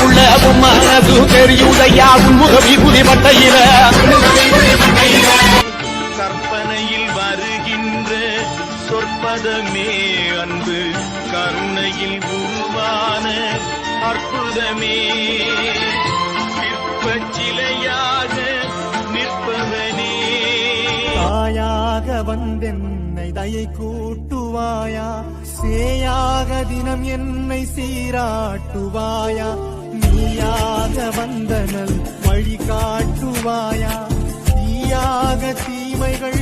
உள்ள மனது தெரியுதையா உன்முக விபூதி பட்டையில கற்பனையில் வருகின்ற சொற்பதமே அன்பு கருணையில் உருவான அற்புதமே சிலையாக நிற்பவனே தாயாக வந்தென்னை தயை கூட்டுவாயா சேயாக தினம் என்னை சீராட்டுவாயா நீயாக வந்தனல் வழி காட்டுவாயா தீயாக தீமைகள்